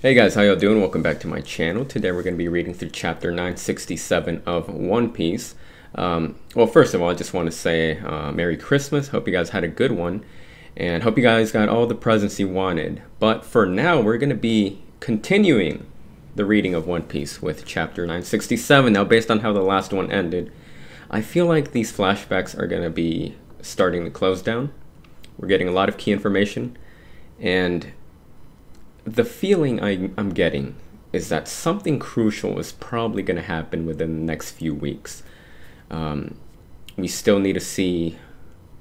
Hey guys, how y'all doing? Welcome back to my channel. Today we're going to be reading through chapter 967 of One Piece. Well, first of all, I just want to say Merry Christmas. Hope you guys had a good one. And hope you guys got all the presents you wanted. But for now, we're going to be continuing the reading of One Piece with chapter 967. Now, based on how the last one ended, I feel like these flashbacks are going to be starting to close down. We're getting a lot of key information. And the feeling I'm getting is that something crucial is probably going to happen within the next few weeks. We still need to see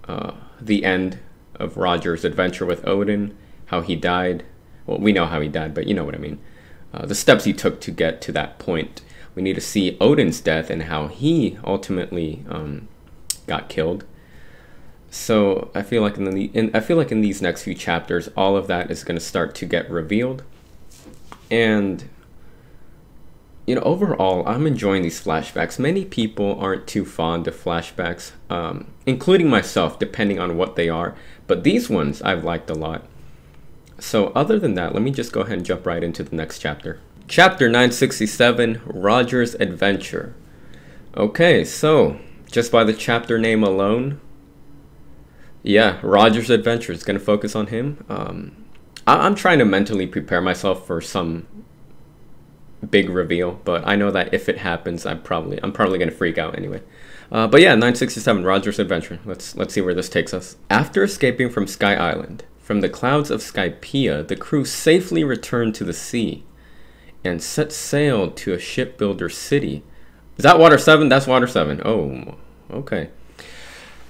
the end of Roger's adventure with Odin, how he died. Well, we know how he died, but you know what I mean. The steps he took to get to that point. We need to see Odin's death and how he ultimately got killed. So I feel like in these next few chapters, all of that is going to start to get revealed. And you know, overall, I'm enjoying these flashbacks. Many people aren't too fond of flashbacks, including myself, depending on what they are. But these ones I've liked a lot. So other than that, let me just go ahead and jump right into the next chapter. Chapter 967, Roger's Adventure. Okay, so just by the chapter name alone, yeah, Roger's Adventure is going to focus on him. I'm trying to mentally prepare myself for some big reveal, but I know that if it happens, I'm probably going to freak out anyway. But yeah, 967, Roger's Adventure. Let's see where this takes us. After escaping from Sky Island, from the clouds of Skypiea, the crew safely returned to the sea and set sail to a shipbuilder city. Is that Water 7? That's Water 7. Oh, okay.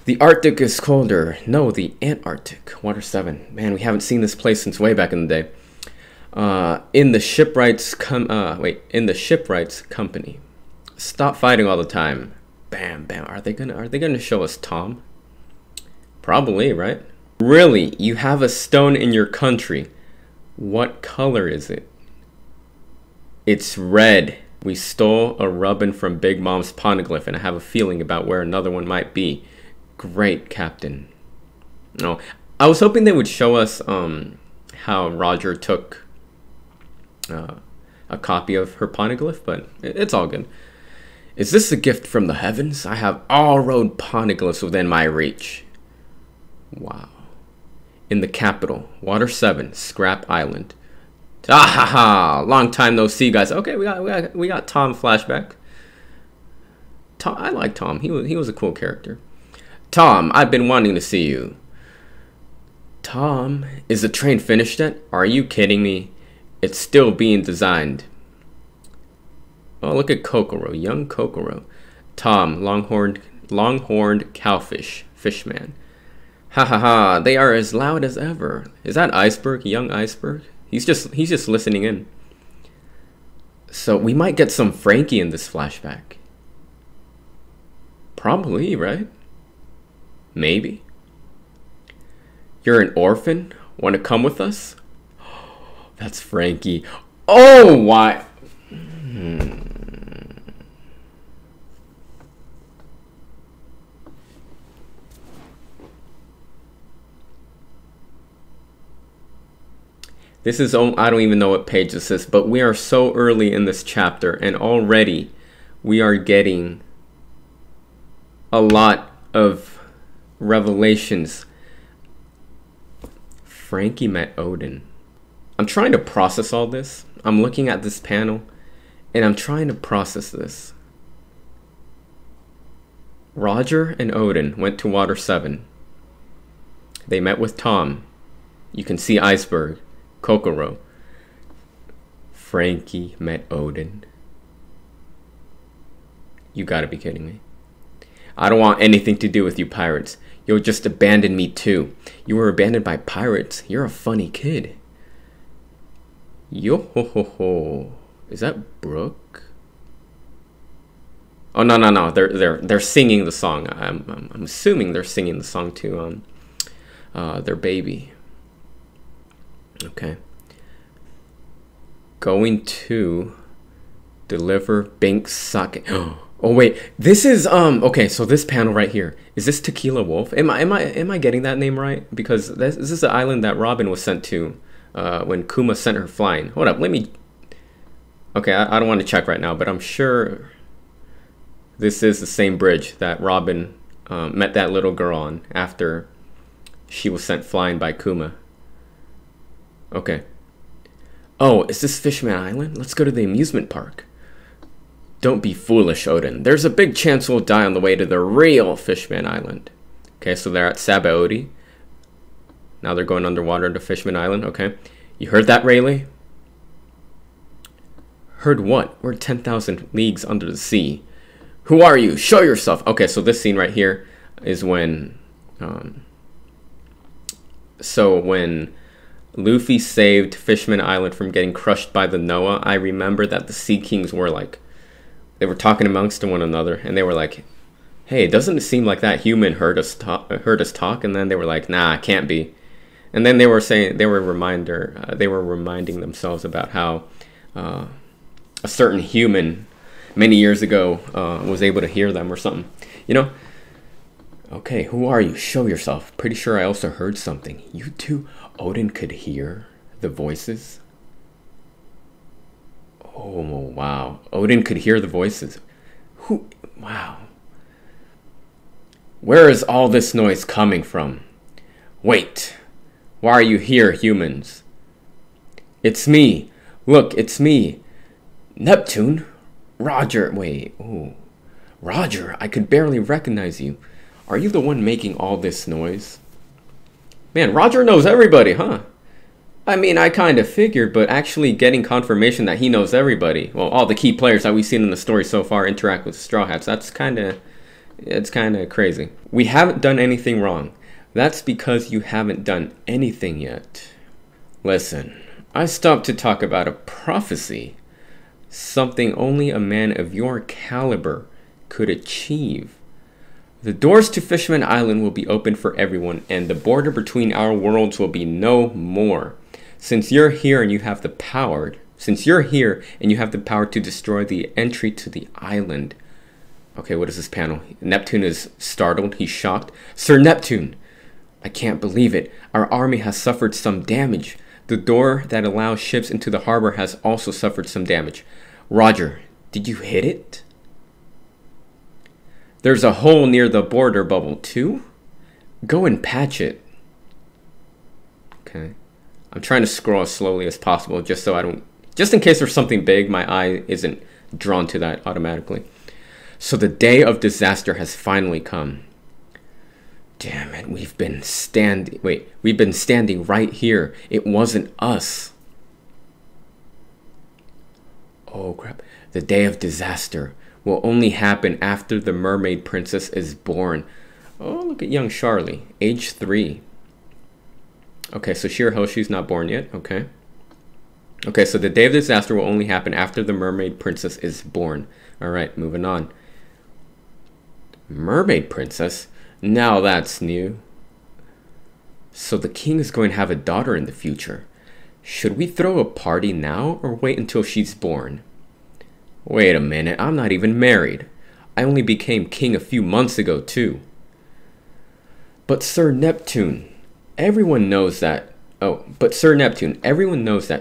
The Arctic is colder. No, the Antarctic. Water 7. Man, we haven't seen this place since way back in the day. In the shipwrights company. Stop fighting all the time. Bam, bam. Are they gonna show us Tom? Probably, right? Really? You have a stone in your country. What color is it? It's red. We stole a rubbin from Big Mom's poneglyph, and I have a feeling about where another one might be. Great, Captain. No, I was hoping they would show us how Roger took a copy of her poneglyph, but it's all good. Is this a gift from the heavens? I have all road poneglyphs within my reach. Wow. In the capital, Water 7, Scrap Island. Ah ha ha! Long time no see, guys. Okay, we got Tom flashback. Tom, I like Tom. He was a cool character. Tom, I've been wanting to see you. Tom, is the train finished yet? Are you kidding me? It's still being designed. Oh, look at Kokoro, young Kokoro. Tom, longhorned cowfish, fishman. Ha ha ha, they are as loud as ever. Is that Iceberg, young Iceberg? He's just listening in. So we might get some Frankie in this flashback. Probably, right? Maybe. You're an orphan? Want to come with us? That's Frankie. Oh, why? This is, I don't even know what page this is, but we are so early in this chapter, and already we are getting a lot of revelations. Frankie met Odin. I'm trying to process all this. I'm looking at this panel and I'm trying to process this. Roger and Odin went to Water 7. They met with Tom. You can see Iceberg, Kokoro. Frankie met Odin. You gotta be kidding me. I don't want anything to do with you pirates. You'll just abandon me too. You were abandoned by pirates. You're a funny kid. Yo ho ho ho. Is that Brooke? Oh no. They're singing the song. I'm assuming they're singing the song to their baby. Okay. Going to deliver Binks socket. Oh wait, this is okay, so this panel right here, is this Tequila Wolf? Am I getting that name right? Because this is the island that Robin was sent to when Kuma sent her flying. Hold up, let me... Okay, I don't want to check right now, but I'm sure this is the same bridge that Robin met that little girl on after she was sent flying by Kuma. Okay. Oh, is this Fishman Island? Let's go to the amusement park. Don't be foolish, Odin. There's a big chance we'll die on the way to the real Fishman Island. Okay, so they're at Sabaody. Now they're going underwater to Fishman Island. Okay. You heard that, Rayleigh? Heard what? We're 10,000 leagues under the sea. Who are you? Show yourself. Okay, so this scene right here is when... when Luffy saved Fishman Island from getting crushed by the Noah, I remember that the Sea Kings were like... They were talking amongst one another, and they were like, hey, doesn't it seem like that human heard us talk? And then they were like, nah, it can't be. And then they were saying, they were reminding themselves about how a certain human many years ago was able to hear them or something. You know? Okay, who are you? Show yourself. Pretty sure I also heard something. You two, Odin could hear the voices? Oh, wow. Odin could hear the voices. Who? Wow. Where is all this noise coming from? Wait. Why are you here, humans? It's me. Look, it's me. Neptune? Roger. Wait. Oh. Roger, I could barely recognize you. Are you the one making all this noise? Man, Roger knows everybody, huh? I mean, I kind of figured, but actually getting confirmation that he knows everybody, well, all the key players that we've seen in the story so far interact with Straw Hats, it's kind of crazy. We haven't done anything wrong. That's because you haven't done anything yet. Listen, I stopped to talk about a prophecy. Something only a man of your caliber could achieve. The doors to Fishman Island will be open for everyone, and the border between our worlds will be no more. Since you're here and you have the power, to destroy the entry to the island. Okay, what is this panel? Neptune is startled. He's shocked. Sir Neptune! I can't believe it. Our army has suffered some damage. The door that allows ships into the harbor has also suffered some damage. Roger, did you hit it? There's a hole near the border bubble too? Go and patch it. Okay. I'm trying to scroll as slowly as possible just in case there's something big, my eye isn't drawn to that automatically. So the day of disaster has finally come. Damn it, we've been standing right here. It wasn't us. Oh crap. The day of disaster will only happen after the mermaid princess is born. Oh, look at young Charlie, age 3. Okay, so Shirahoshi's not born yet. Okay. Okay, so the day of disaster will only happen after the mermaid princess is born. All right, moving on. Mermaid princess? Now that's new. So the king is going to have a daughter in the future. Should we throw a party now or wait until she's born? Wait a minute, I'm not even married. I only became king a few months ago too. But Sir Neptune, everyone knows that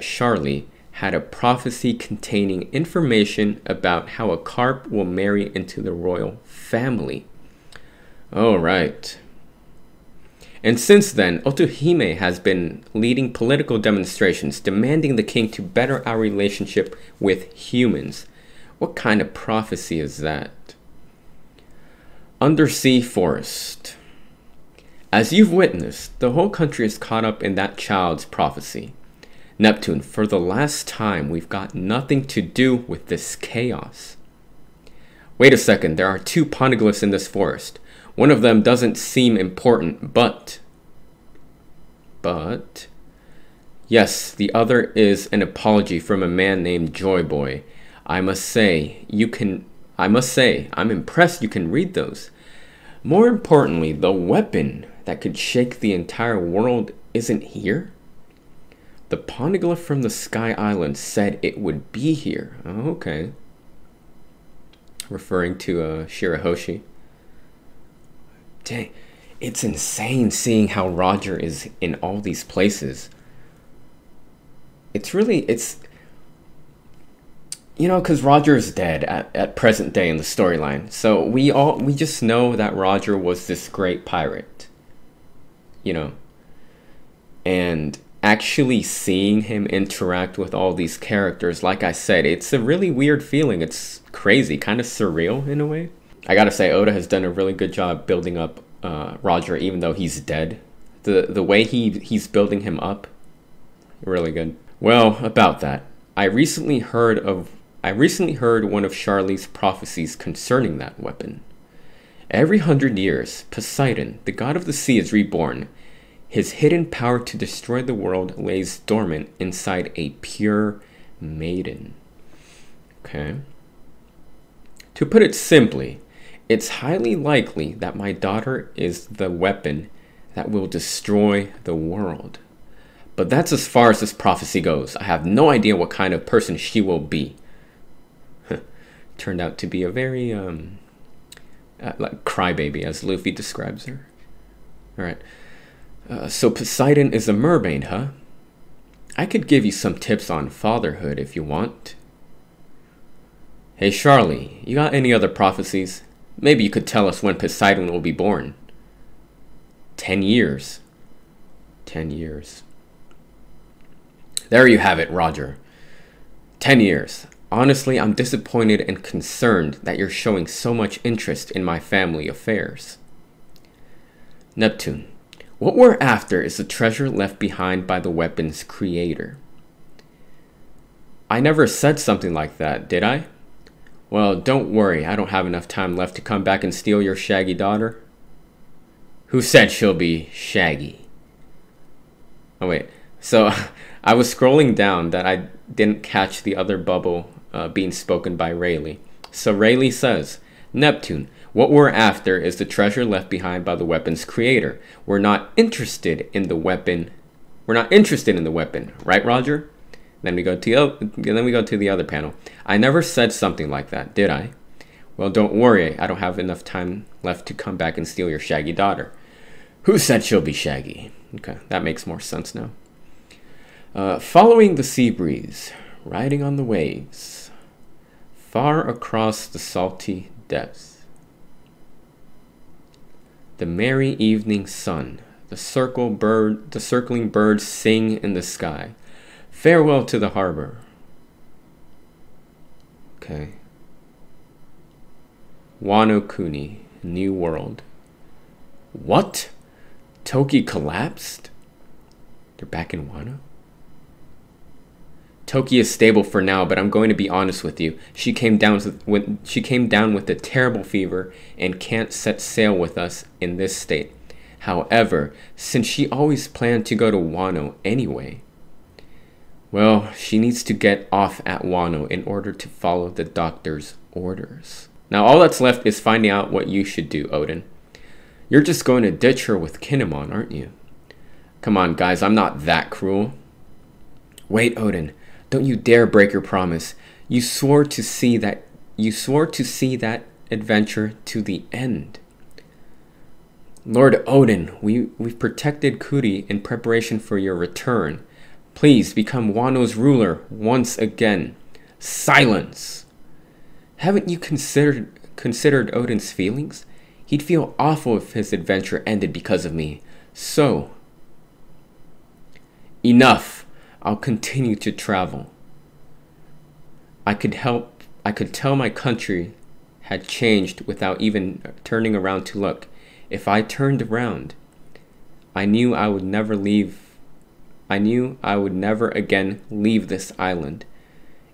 Charlie had a prophecy containing information about how a carp will marry into the royal family. Oh, right. And since then, Otohime has been leading political demonstrations demanding the king to better our relationship with humans. What kind of prophecy is that? Undersea forest. As you've witnessed, the whole country is caught up in that child's prophecy. Neptune, for the last time, we've got nothing to do with this chaos. Wait a second, there are 2 poneglyphs in this forest. One of them doesn't seem important, but... Yes, the other is an apology from a man named Joyboy. I must say, I'm impressed you can read those. More importantly, the weapon that could shake the entire world isn't here. The poneglyph from the Sky Island said it would be here. Oh, okay. Referring to Shirahoshi. Dang, it's insane seeing how Roger is in all these places. it's you know, because Roger is dead at present day in the storyline. So we just know that Roger was this great pirate, you know. And actually seeing him interact with all these characters, like I said, it's a really weird feeling. It's crazy, kind of surreal in a way. I gotta say, Oda has done a really good job building up Roger, even though he's dead. The way he's building him up, really good. Well, about that, I recently heard one of Charlie's prophecies concerning that weapon. Every 100 years, Poseidon, the god of the sea, is reborn. His hidden power to destroy the world lays dormant inside a pure maiden. Okay. To put it simply, it's highly likely that my daughter is the weapon that will destroy the world. But that's as far as this prophecy goes. I have no idea what kind of person she will be. Turned out to be a very like crybaby, as Luffy describes her. All right. So Poseidon is a mermaid, huh? I could give you some tips on fatherhood if you want. Hey Charlie, you got any other prophecies? Maybe you could tell us when Poseidon will be born. 10 years. 10 years. There you have it, Roger. 10 years. Honestly, I'm disappointed and concerned that you're showing so much interest in my family affairs. Neptune. What we're after is the treasure left behind by the weapon's creator. I never said something like that, did I? Well, don't worry, I don't have enough time left to come back and steal your shaggy daughter. Who said she'll be shaggy? Oh wait, so I was scrolling down that I didn't catch the other bubble being spoken by Rayleigh. So Rayleigh says, Neptune, what we're after is the treasure left behind by the weapon's creator. We're not interested in the weapon. We're not interested in the weapon, right, Roger? Then we go to the other panel. I never said something like that, did I? Well, don't worry. I don't have enough time left to come back and steal your shaggy daughter. Who said she'll be shaggy? Okay, that makes more sense now. Following the sea breeze, riding on the waves, far across the salty depths. The merry evening sun, the circling birds sing in the sky. Farewell to the harbor. Okay. Wano Kuni, New World. What? Toki collapsed? They're back in Wano? Toki is stable for now, but I'm going to be honest with you. She came down with a terrible fever and can't set sail with us in this state. However, since she always planned to go to Wano anyway, well, she needs to get off at Wano in order to follow the doctor's orders. Now all that's left is finding out what you should do, Odin. You're just going to ditch her with Kinemon, aren't you? Come on, guys, I'm not that cruel. Wait, Odin. Don't you dare break your promise. You swore to see that adventure to the end. Lord Odin, we've protected Kuri in preparation for your return. Please become Wano's ruler once again. Silence! Haven't you considered Odin's feelings? He'd feel awful if his adventure ended because of me. So, enough! I'll continue to travel. I could tell my country had changed without even turning around to look. If I turned around, I knew I would never again leave this island.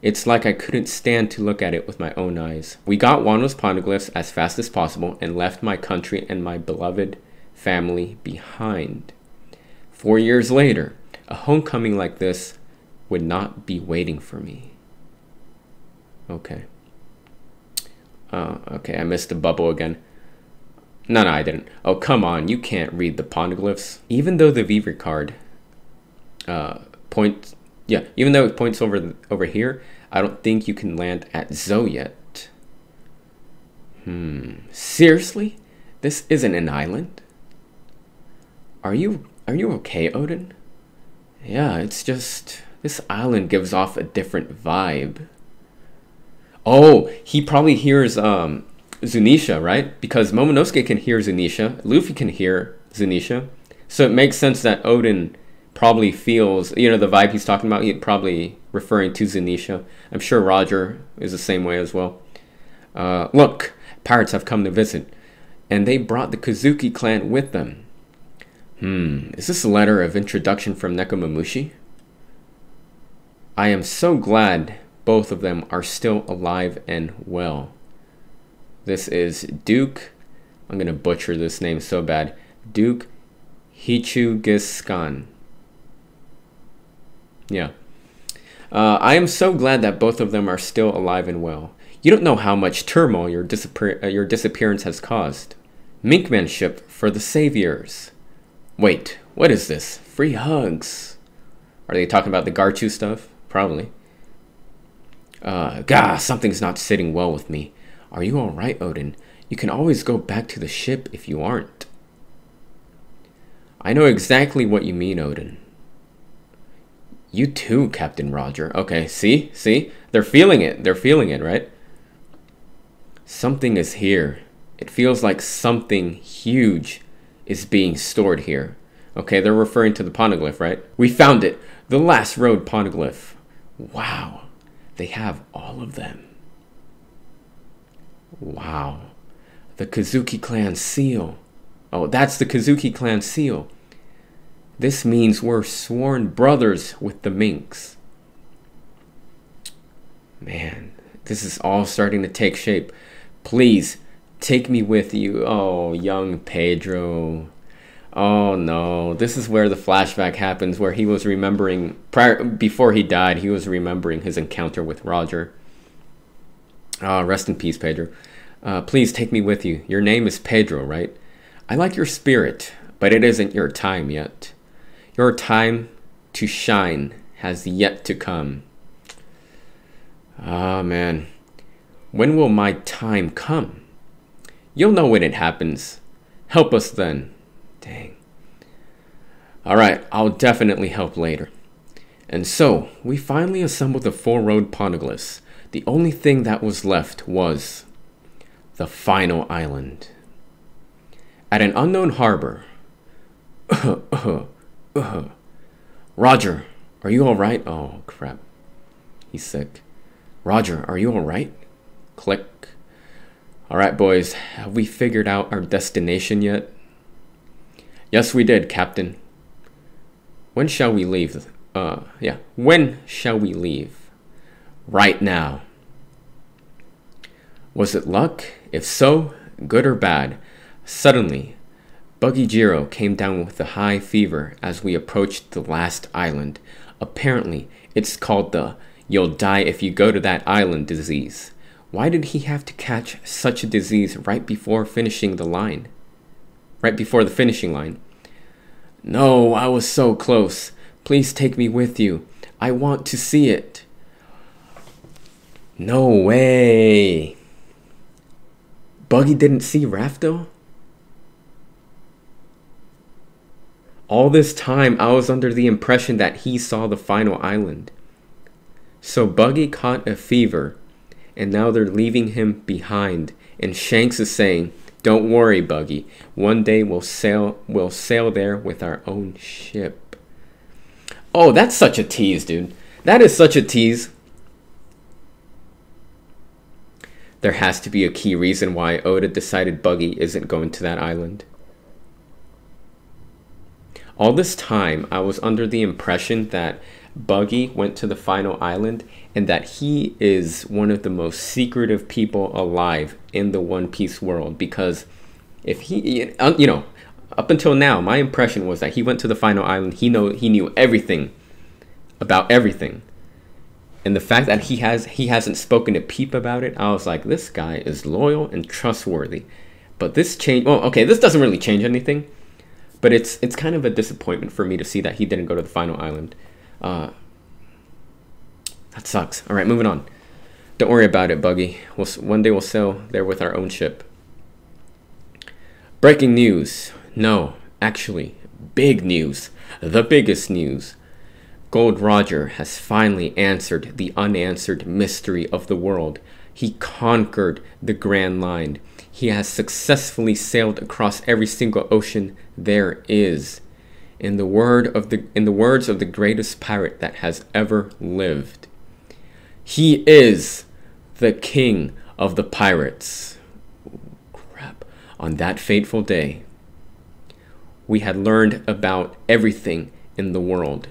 It's like I couldn't stand to look at it with my own eyes. We got Wano's poneglyphs as fast as possible and left my country and my beloved family behind. 4 years later, a homecoming like this would not be waiting for me. Okay. Okay, I missed the bubble again. No, I didn't. Oh, come on, you can't read the poneglyphs. Even though the Vivre card even though it points over here, I don't think you can land at Zo yet. Seriously? This isn't an island? Are you okay, Odin? Yeah, it's just This island gives off a different vibe. Oh, he probably hears Zunisha, right? Because Momonosuke can hear Zunisha. Luffy can hear Zunisha. So it makes sense that Odin probably feels, you know, the vibe he's talking about, he's probably referring to Zunisha. I'm sure Roger is the same way as well. Look, pirates have come to visit, and they brought the Kazuki clan with them. Is this a letter of introduction from Nekomamushi? I am so glad both of them are still alive and well. This is Duke, I'm going to butcher this name so bad, Duke Hichugiskan. Yeah. I am so glad that both of them are still alive and well. You don't know how much turmoil your disappearance has caused. Minkman ship for the saviors. Wait, what is this? Free hugs. Are they talking about the Garchu stuff? Probably. Something's not sitting well with me. Are you alright, Odin? You can always go back to the ship if you aren't. I know exactly what you mean, Odin. You too, Captain Roger. Okay, see? They're feeling it. They're feeling it, right? Something is here. It feels like something huge is being stored here. Okay, they're referring to the poneglyph, right? We found it. The last road poneglyph. Wow. They have all of them. Wow. The Kazuki clan seal. Oh, that's the Kazuki clan seal. This means we're sworn brothers with the Minks. Man, this is all starting to take shape. Please, take me with you. Oh, young Pedro. Oh no, this is where the flashback happens, where he was remembering, before he died, he was remembering his encounter with Roger. Rest in peace, Pedro. Please take me with you. Your name is Pedro, right? I like your spirit, but it isn't your time yet. Your time to shine has yet to come. Ah, man. When will my time come? You'll know when it happens. Help us then. Dang. Alright, I'll definitely help later. And so, we finally assembled the 4-road poneglyphs. The only thing that was left was the final island. At an unknown harbor. Roger, are you alright? Oh, crap. He's sick. Roger, are you alright? Click. Alright, boys. Have we figured out our destination yet? Yes, we did, Captain. When shall we leave? When shall we leave? Right now. Was it luck? If so, good or bad? Suddenly, Buggy Jiro came down with a high fever as we approached the last island. Apparently, it's called the "you'll die if you go to that island" disease. Why did he have to catch such a disease right before finishing the line? Right before the finishing line. No, I was so close. Please take me with you. I want to see it. No way. Buggy didn't see Rafto? All this time, I was under the impression that he saw the final island. So Buggy caught a fever, and now they're leaving him behind. And Shanks is saying, "Don't worry, Buggy. One day we'll sail there with our own ship." Oh, that's such a tease, dude. That is such a tease. There has to be a key reason why Oda decided Buggy isn't going to that island. All this time, I was under the impression that Buggy went to the final island and that he is one of the most secretive people alive in the One Piece world. Because if he, up until now, my impression was that he went to the final island. He knew everything about everything. And the fact that he hasn't spoken to Peep about it, I was like, this guy is loyal and trustworthy. But this change, well, okay, this doesn't really change anything. But it's kind of a disappointment for me to see that he didn't go to the final island. That sucks. All right, moving on. Don't worry about it, Buggy. One day we'll sail there with our own ship. Breaking news. No, actually, big news. The biggest news. Gold Roger has finally answered the unanswered mystery of the world. He conquered the Grand Line. He has successfully sailed across every single ocean there is. In the words of the greatest pirate that has ever lived. He is the king of the pirates. Crap. On that fateful day, we had learned about everything in the world.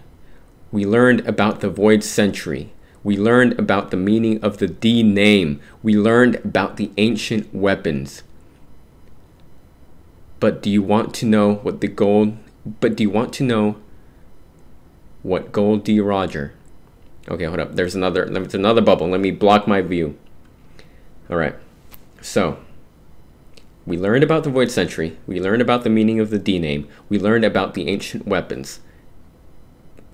We learned about the Void Century. We learned about the meaning of the D name. We learned about the ancient weapons. But do you want to know what Gold D Roger? Okay, hold up. There's another bubble. Let me block my view. All right. So, we learned about the Void Century. We learned about the meaning of the D name. We learned about the ancient weapons.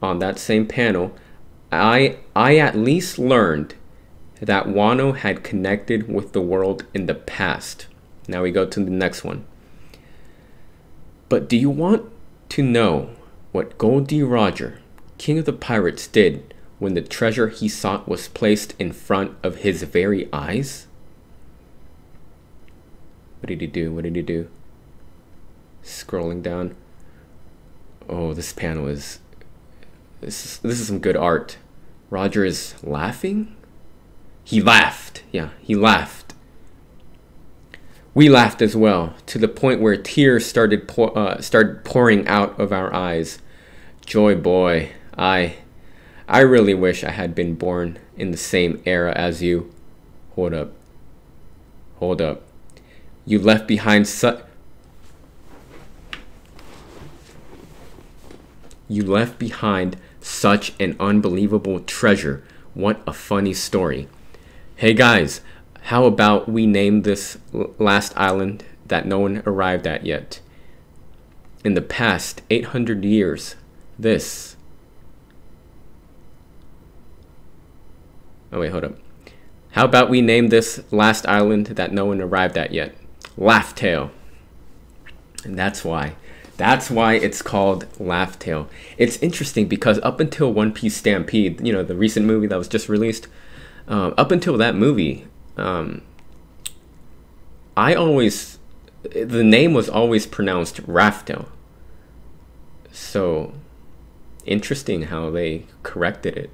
On that same panel, I at least learned that Wano had connected with the world in the past. Now we go to the next one. But do you want to know what Gold D Roger, King of the Pirates, did when the treasure he sought was placed in front of his very eyes? What did he do? What did he do? Scrolling down. Oh, this panel is... This is some good art. Roger is laughing? He laughed. Yeah, he laughed. We laughed as well, to the point where tears started pouring out of our eyes. Joy boy, I really wish I had been born in the same era as you. Hold up. Hold up. You left behind such an unbelievable treasure. What a funny story. Hey guys, how about we name this last island that no one arrived at yet? In the past 800 years, this... Oh wait, hold up. How about we name this last island that no one arrived at yet? Laugh Tale. And that's why it's called Laugh Tale. It's interesting because up until One Piece Stampede, you know, the recent movie that was just released, up until that movie, the name was always pronounced Raftel. So interesting how they corrected it.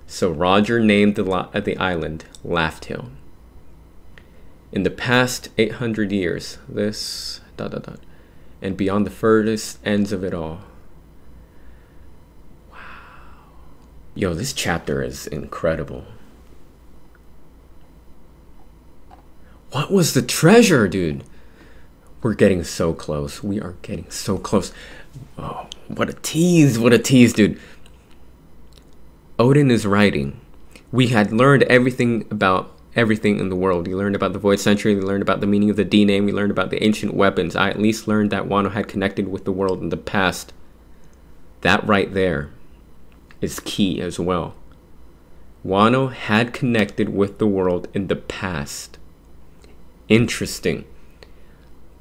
So Roger named the island Laugh Tale. In the past 800 years, this... and beyond the furthest ends of it all. Wow. Yo, this chapter is incredible. What was the treasure, dude? We're getting so close. We are getting so close. Oh, what a tease. What a tease, dude. Odin is writing. We had learned everything about everything in the world. We learned about the Void Century. We learned about the meaning of the D name. We learned about the ancient weapons. I at least learned that Wano had connected with the world in the past. That right there is key as well. Wano had connected with the world in the past. Interesting.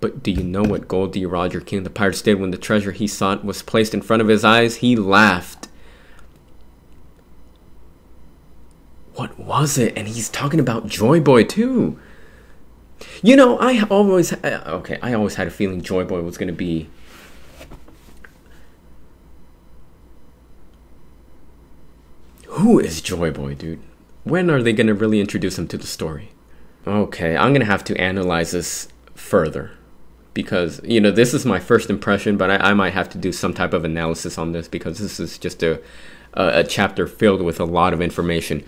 But do you know what Gold D Roger, King of the Pirates, did when the treasure he sought was placed in front of his eyes? He laughed. What was it? And he's talking about Joy Boy too. You know, I always had a feeling Joy Boy was going to be... Who is Joy Boy, dude? When are they going to really introduce him to the story? Okay, I'm going to have to analyze this further. Because, you know, this is my first impression, but I might have to do some type of analysis on this because this is just a chapter filled with a lot of information.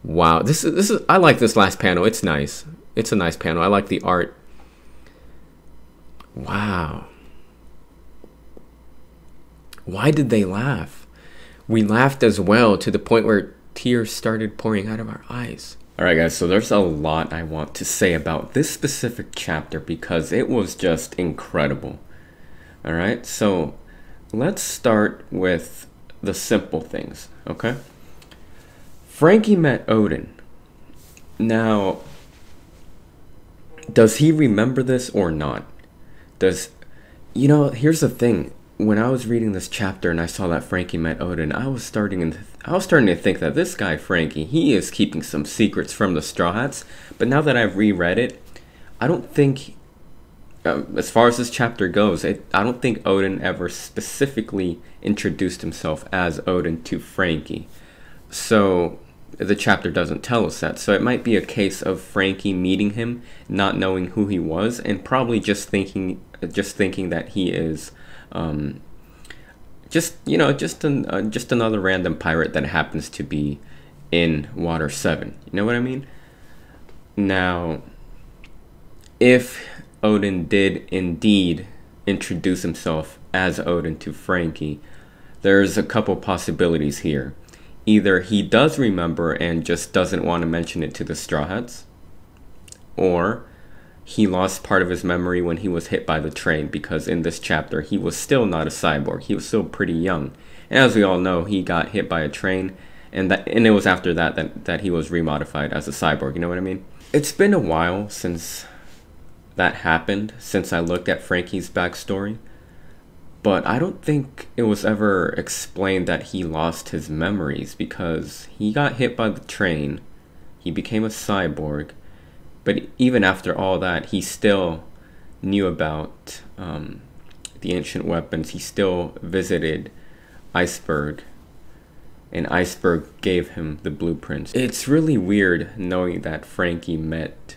Wow, this is I like this last panel. It's nice. It's a nice panel. I like the art. Wow. Why did they laugh? We laughed as well to the point where tears started pouring out of our eyes. All right, guys, so there's a lot I want to say about this specific chapter because it was just incredible. All right, so let's start with the simple things, okay? Frankie met Odin. Now, does he remember this or not? You know, here's the thing. when I was reading this chapter and I saw that Frankie met Odin, I was starting to think that this guy Frankie, he is keeping some secrets from the Straw Hats. But now that I've reread it, I don't think, as far as this chapter goes, I don't think Odin ever specifically introduced himself as Odin to Frankie. So the chapter doesn't tell us that. So it might be a case of Frankie meeting him, not knowing who he was, and probably just thinking that he is just another random pirate that happens to be in Water 7. You know what I mean? Now, if Odin did indeed introduce himself as Odin to Frankie, there's a couple possibilities here. Either he does remember and just doesn't want to mention it to the Straw Hats, or he lost part of his memory when he was hit by the train, because in this chapter he was still not a cyborg. He was still pretty young. And as we all know, he got hit by a train, and it was after that he was remodified as a cyborg. You know what I mean? It's been a while since that happened, since I looked at Frankie's backstory. But I don't think it was ever explained that he lost his memories, because he got hit by the train, he became a cyborg, but even after all that, he still knew about the ancient weapons. He still visited Iceberg, and Iceberg gave him the blueprints. It's really weird knowing that Frankie met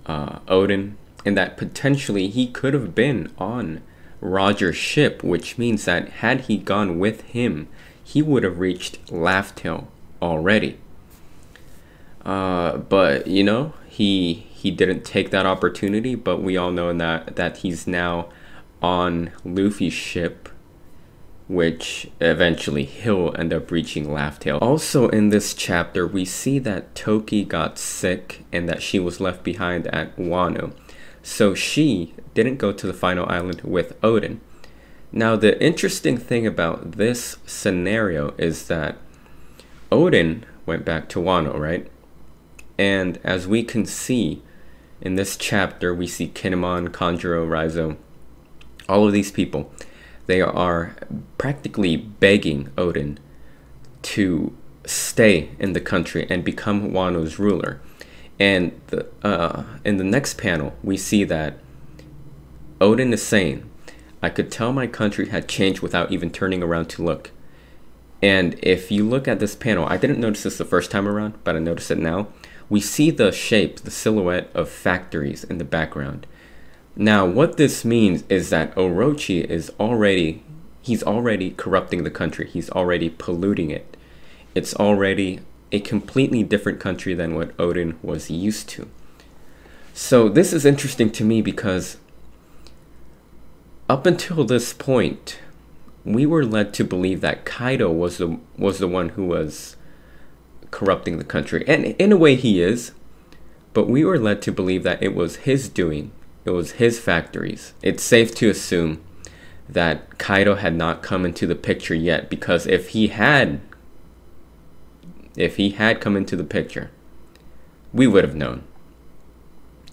Odin, and that potentially he could have been on Roger's ship, which means that had he gone with him, he would have reached Laugh-Tale already. But you know, he didn't take that opportunity. But we all know that he's now on Luffy's ship, which eventually he'll end up reaching Laugh-Tale. Also in this chapter, we see that Toki got sick and that she was left behind at Wano. So she didn't go to the final island with Odin. Now the interesting thing about this scenario is that Odin went back to Wano, right? And as we can see in this chapter, we see Kinemon, Kanjuro, Raizo, all of these people. They are practically begging Odin to stay in the country and become Wano's ruler. And in the next panel, we see that Odin is saying, "I could tell my country had changed without even turning around to look." And if you look at this panel, I didn't notice this the first time around, but I noticed it now. We see the shape, the silhouette of factories in the background. Now, what this means is that Orochi he's already corrupting the country. He's already polluting it. It's already a completely different country than what Odin was used to. So this is interesting to me because up until this point, we were led to believe that Kaido was the one who was corrupting the country. And in a way he is, but we were led to believe that it was his doing. It was his factories. It's safe to assume that Kaido had not come into the picture yet, because if he had come into the picture, we would have known.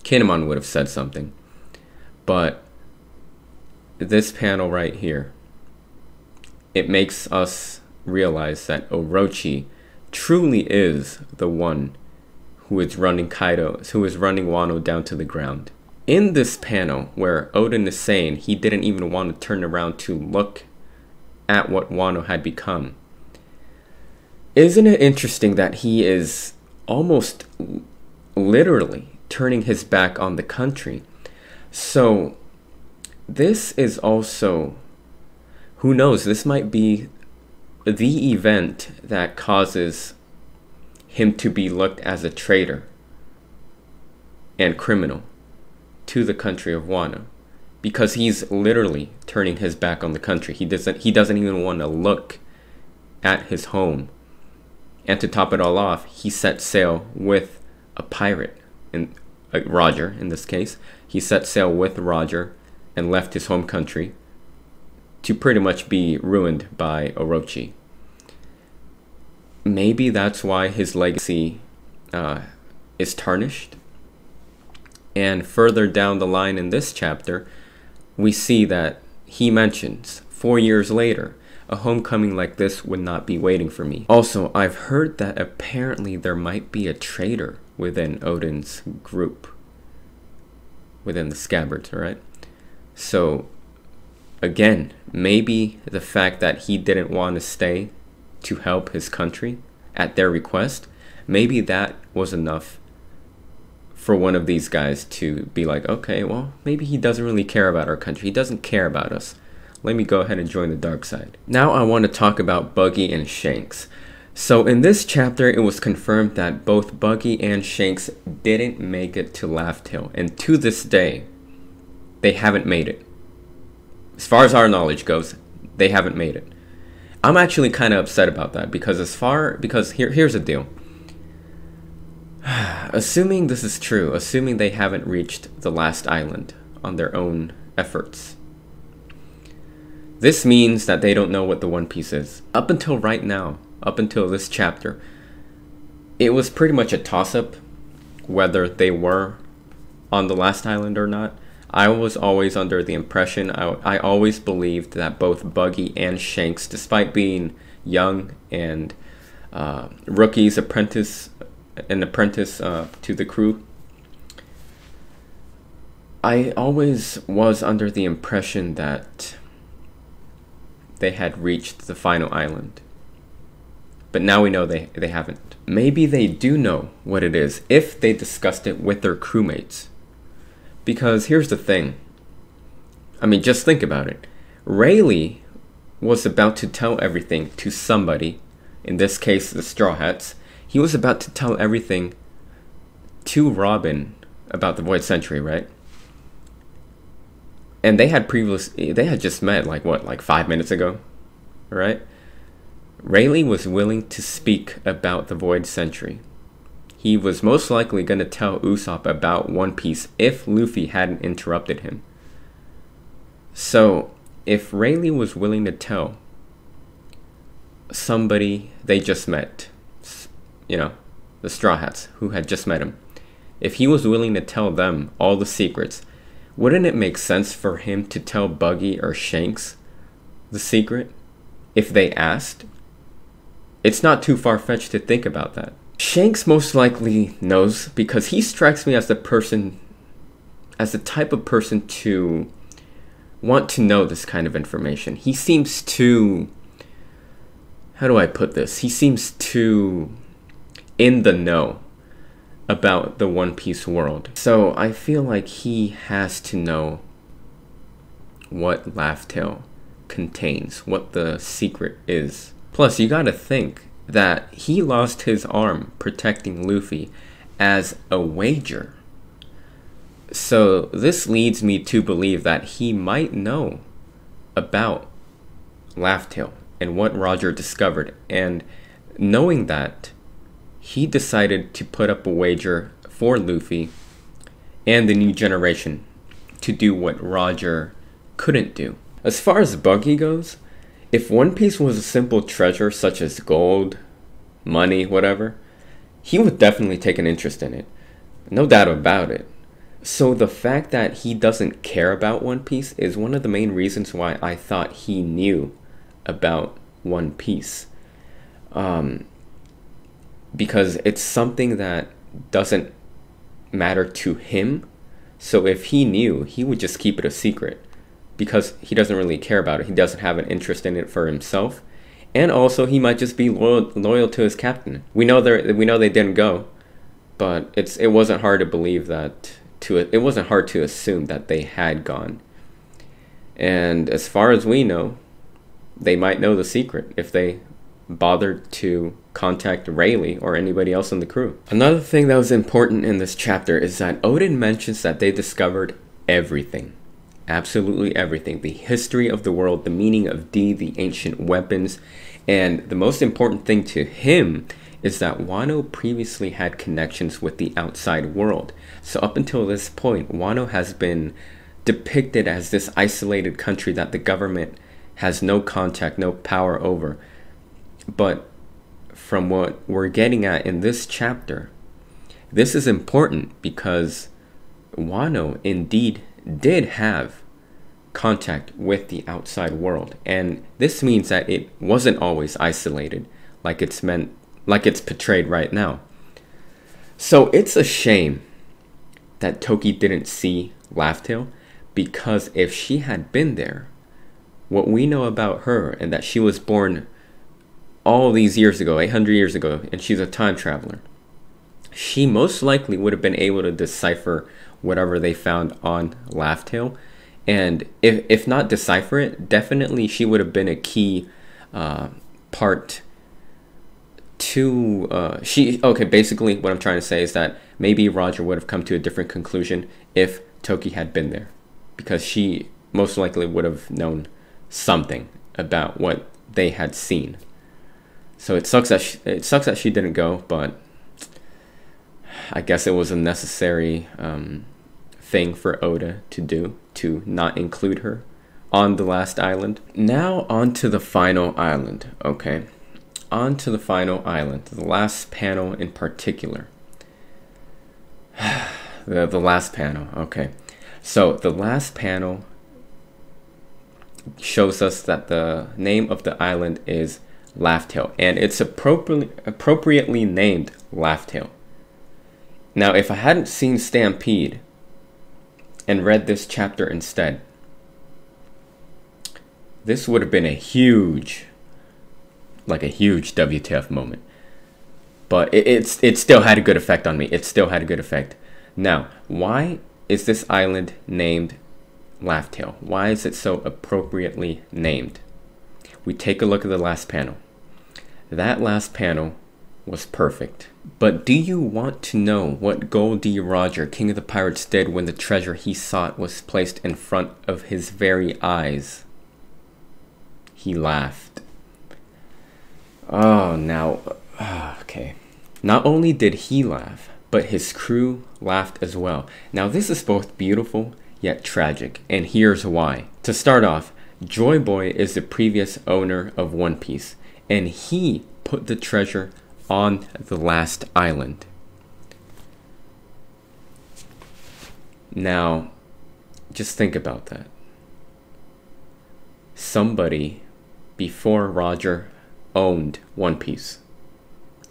Kinemon would have said something. But this panel right here, it makes us realize that Orochi truly is the one who is running Wano down to the ground. In this panel where Odin is saying he didn't even want to turn around to look at what Wano had become, isn't it interesting that he is almost literally turning his back on the country? So this is also, who knows, this might be the event that causes him to be looked as a traitor and criminal to the country of Wano, because he's literally turning his back on the country. He doesn't even want to look at his home. And to top it all off, he set sail with a pirate, Roger in this case. He set sail with Roger and left his home country to pretty much be ruined by Orochi. Maybe that's why his legacy is tarnished. And further down the line in this chapter, we see that he mentions 4 years later, a homecoming like this would not be waiting for me. Also, I've heard that apparently there might be a traitor within Odin's group, within the Scabbards, right? So, again, maybe the fact that he didn't want to stay to help his country at their request, maybe that was enough for one of these guys to be like, okay, well, maybe he doesn't really care about our country. He doesn't care about us. Let me go ahead and join the dark side. Now I want to talk about Buggy and Shanks. So in this chapter, it was confirmed that both Buggy and Shanks didn't make it to Laugh Tale. And to this day, they haven't made it. As far as our knowledge goes, they haven't made it. I'm actually kind of upset about that because here's the deal. Assuming this is true, assuming they haven't reached the last island on their own efforts, this means that they don't know what the One Piece is. Up until right now, up until this chapter, it was pretty much a toss-up whether they were on the last island or not. I was always under the impression, I always believed that both Buggy and Shanks, despite being young and rookies, apprentice to the crew, I always was under the impression that they had reached the final island. But now we know they haven't. Maybe they do know what it is if they discussed it with their crewmates. Because here's the thing. I mean, just think about it. Rayleigh was about to tell everything to somebody, in this case the Straw Hats. He was about to tell everything to Robin about the Void Century, right? And they had just met like 5 minutes ago, right? Rayleigh was willing to speak about the Void Century. He was most likely going to tell Usopp about One Piece if Luffy hadn't interrupted him. So, if Rayleigh was willing to tell somebody they just met, the Straw Hats who had just met him, if he was willing to tell them all the secrets, wouldn't it make sense for him to tell Buggy or Shanks the secret if they asked? It's not too far-fetched to think about that. Shanks most likely knows because he strikes me as the type of person to want to know this kind of information. He seems too, how do I put this? He seems too in the know about the One Piece world. So I feel like he has to know what Laugh Tale contains, what the secret is. Plus, you gotta think that he lost his arm protecting Luffy as a wager. So this leads me to believe that he might know about Laugh Tale and what Roger discovered. And knowing that, he decided to put up a wager for Luffy and the new generation to do what Roger couldn't do. As far as Buggy goes, if One Piece was a simple treasure such as gold, money, whatever, he would definitely take an interest in it. No doubt about it. So the fact that he doesn't care about One Piece is one of the main reasons why I thought he knew about One Piece. Because it's something that doesn't matter to him. So if he knew, he would just keep it a secret because he doesn't really care about it. He doesn't have an interest in it for himself. And also he might just be loyal to his captain. We know they didn't go, but it wasn't hard to believe that it wasn't hard to assume that they had gone. And as far as we know, they might know the secret if they bothered to contact Rayleigh or anybody else in the crew. Another thing that was important in this chapter is that Odin mentions that they discovered everything. Absolutely everything. The history of the world, the meaning of D, the ancient weapons, and the most important thing to him is that Wano previously had connections with the outside world. So up until this point, Wano has been depicted as this isolated country that the government has no contact, no power over. But from what we're getting at in this chapter, this is important because Wano indeed did have contact with the outside world. And this means that it wasn't always isolated like it's portrayed right now. So it's a shame that Toki didn't see Laughtail, because if she had been there, what we know about her, and that she was born all these years ago, 800 years ago, and she's a time traveler, she most likely would have been able to decipher whatever they found on Laughtail. And if not decipher it, definitely she would have been a key part to okay, basically what I'm trying to say is that maybe Roger would have come to a different conclusion if Toki had been there, because she most likely would have known something about what they had seen. So it sucks that she didn't go, but I guess it was a necessary thing for Oda to do, to not include her on the last island. Now on to the final island, okay? On to the final island, the last panel in particular. the last panel, okay. So the last panel shows us that the name of the island is Laughtail, and it's appropriately named Laughtail. Now, if I hadn't seen Stampede and read this chapter instead, this would have been a huge WTF moment. But it still had a good effect on me. It still had a good effect. Now, why is this island named Laughtail? Why is it so appropriately named? We take a look at the last panel. That last panel was perfect. But do you want to know what Gol D. Roger, King of the Pirates, did when the treasure he sought was placed in front of his very eyes? He laughed. Oh, now, okay. Not only did he laugh, but his crew laughed as well. Now, this is both beautiful yet tragic, and here's why. To start off, Joy Boy is the previous owner of One Piece, and he put the treasure on the last island. Now, just think about that. Somebody before Roger owned One Piece.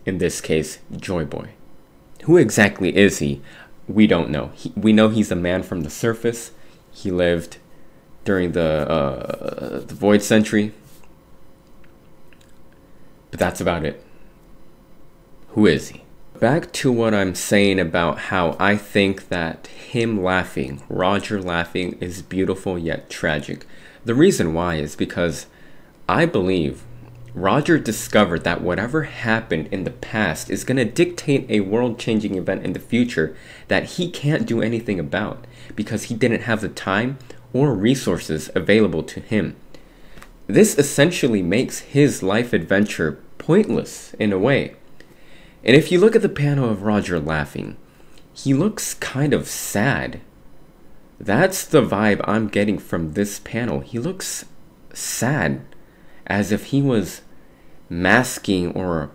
In this case, Joy Boy. Who exactly is he? We don't know. We know he's a man from the surface. He lived during the Void Century. But that's about it. Who is he? Back to what I'm saying about how I think that him laughing, Roger laughing, is beautiful yet tragic. The reason why is because I believe Roger discovered that whatever happened in the past is going to dictate a world-changing event in the future that he can't do anything about because he didn't have the time or resources available to him. This essentially makes his life adventure pointless in a way. And if you look at the panel of Roger laughing, he looks kind of sad. That's the vibe I'm getting from this panel. He looks sad, as if he was masking or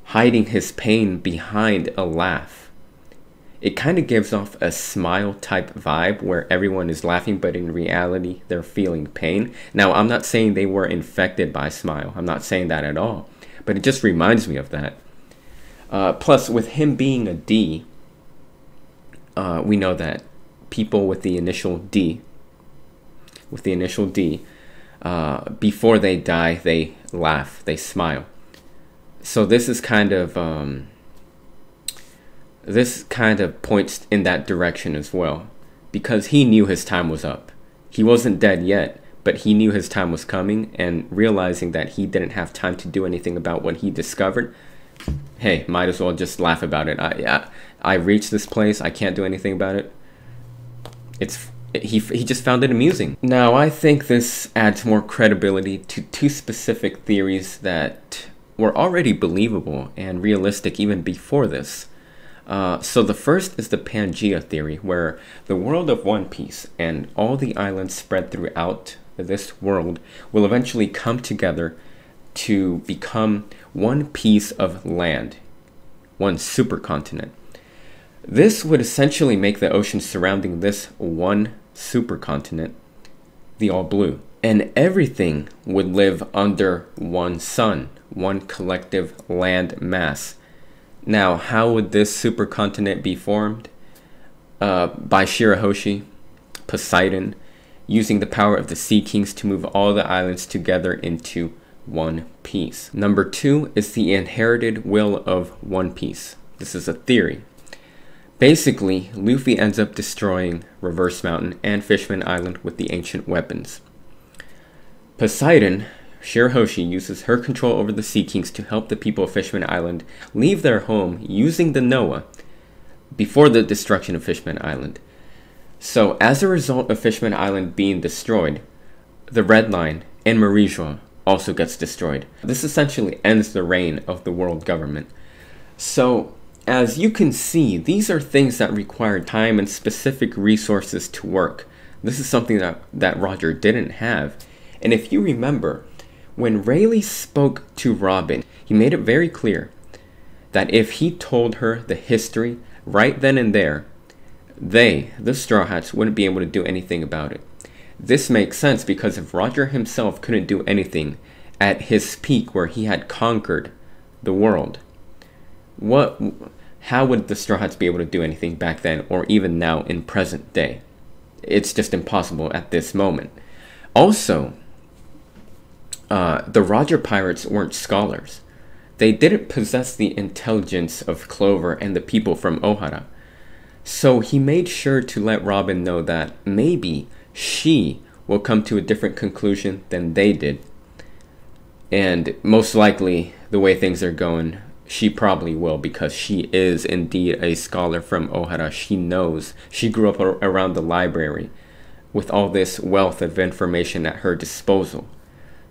hiding his pain behind a laugh. It kind of gives off a smile type vibe where everyone is laughing, but in reality they're feeling pain. Now, I'm not saying they were infected by smile. I'm not saying that at all. But it just reminds me of that. Plus, with him being a D, we know that people with the initial D, before they die, they laugh, they smile. So this is kind of points in that direction as well, because he knew his time was up. He wasn't dead yet, but he knew his time was coming, and realizing that he didn't have time to do anything about what he discovered, hey, might as well just laugh about it. I reached this place, I can't do anything about it. He just found it amusing. Now, I think this adds more credibility to two specific theories that were already believable and realistic even before this. So the first is the Pangea theory, where the world of One Piece and all the islands spread throughout this world will eventually come together to become one piece of land, one supercontinent. This would essentially make the ocean surrounding this one supercontinent the All Blue. And everything would live under one sun, one collective land mass. Now, how would this supercontinent be formed? By Shirahoshi, Poseidon, using the power of the Sea Kings to move all the islands together into one piece. Number 2 is the inherited will of One Piece. This is a theory. Basically, Luffy ends up destroying Reverse Mountain and Fishman Island with the ancient weapons. Poseidon, Shirahoshi, uses her control over the Sea Kings to help the people of Fishman Island leave their home using the Noah before the destruction of Fishman Island. So, as a result of Fishman Island being destroyed, the Red Line and Marie also gets destroyed. This essentially ends the reign of the world government. So, as you can see, these are things that require time and specific resources to work. This is something that Roger didn't have. And if you remember, when Rayleigh spoke to Robin, he made it very clear that if he told her the history right then and there, they, the Straw Hats, wouldn't be able to do anything about it. This makes sense because if Roger himself couldn't do anything at his peak where he had conquered the world, how would the Straw Hats be able to do anything back then or even now in present day? It's just impossible at this moment. Also, the Roger pirates weren't scholars. They didn't possess the intelligence of Clover and the people from Ohara. So he made sure to let Robin know that maybe she will come to a different conclusion than they did. And most likely, the way things are going, she probably will, because she is indeed a scholar from Ohara. She knows. She grew up around the library with all this wealth of information at her disposal.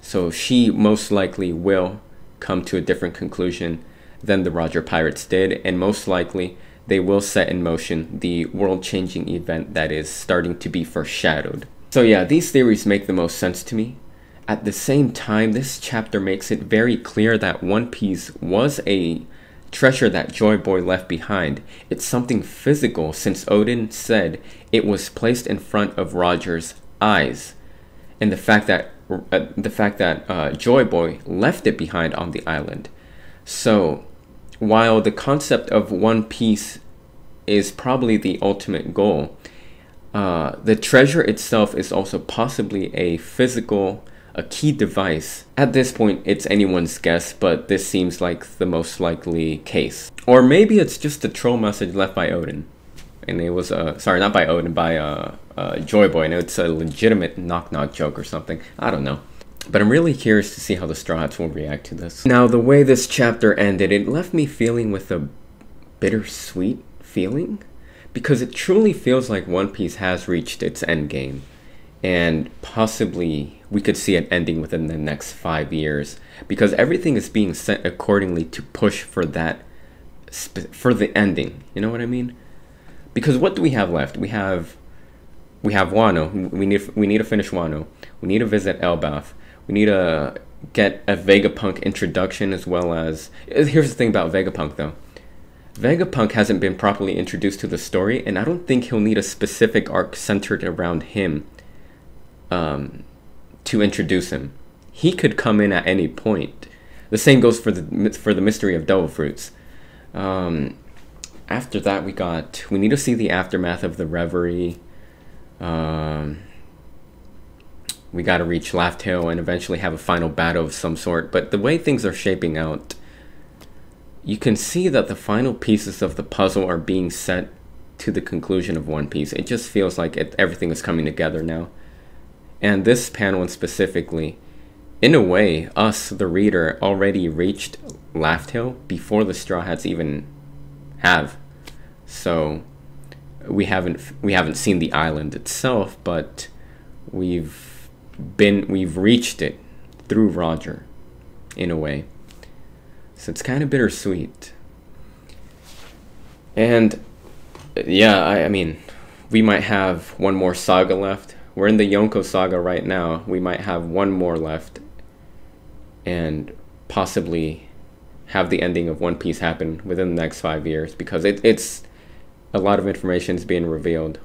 So she most likely will come to a different conclusion than the Roger pirates did, and most likely they will set in motion the world-changing event that is starting to be foreshadowed. So yeah, these theories make the most sense to me. At the same time, this chapter makes it very clear that One Piece was a treasure that Joy Boy left behind. It's something physical, since Odin said it was placed in front of Roger's eyes. And the fact that Joy Boy left it behind on the island. So, while the concept of One Piece is probably the ultimate goal, the treasure itself is also possibly a key device. At this point, it's anyone's guess, but this seems like the most likely case. Or maybe it's just a troll message left by Odin. And it was, sorry, not by Odin, by Joy Boy, and it's a legitimate knock-knock joke or something. I don't know. But I'm really curious to see how the Straw Hats will react to this. Now, the way this chapter ended, it left me feeling with a bittersweet feeling, because it truly feels like One Piece has reached its end game, and possibly we could see it ending within the next 5 years, because everything is being set accordingly to push for that, for the ending. You know what I mean? Because what do we have left? We have Wano. We need to finish Wano. We need to visit Elbaf. We need to get a Vegapunk introduction, as well as... Here's the thing about Vegapunk, though. Vegapunk hasn't been properly introduced to the story, and I don't think he'll need a specific arc centered around him to introduce him. He could come in at any point. The same goes for the mystery of Devil Fruits. After that, we need to see the aftermath of the Reverie. We got to reach Laugh Tale and eventually have a final battle of some sort. But the way things are shaping out, you can see that the final pieces of the puzzle are being set to the conclusion of One Piece. It just feels like everything is coming together now. And this panel specifically, in a way, us, the reader, already reached Laugh Tale before the Straw Hats even have. So we haven't seen the island itself, but we've reached it through Roger, in a way. So it's kind of bittersweet. And yeah, I mean, we might have one more saga left. We're in the Yonko saga right now. We might have one more left, and possibly have the ending of One Piece happen within the next 5 years, because it's a lot of information is being revealed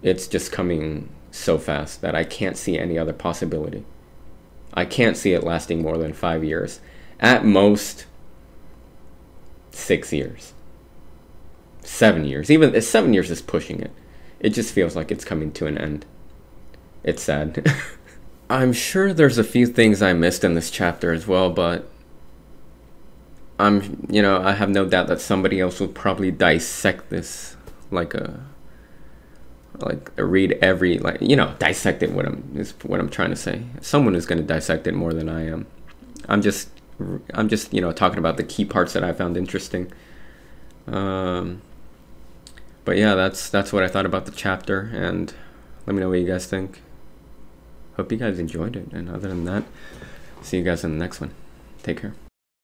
it's just coming so fast that I can't see any other possibility. I can't see it lasting more than 5 years. At most, 6 years. 7 years. Even 7 years is pushing it. It just feels like it's coming to an end. It's sad. I'm sure there's a few things I missed in this chapter as well, but I have no doubt that somebody else will probably dissect this read every, dissect it. What I'm trying to say. Someone is going to dissect it more than I am. I'm just talking about the key parts that I found interesting. But yeah, that's what I thought about the chapter, and let me know what you guys think. Hope you guys enjoyed it, and other than that, see you guys in the next one. Take care.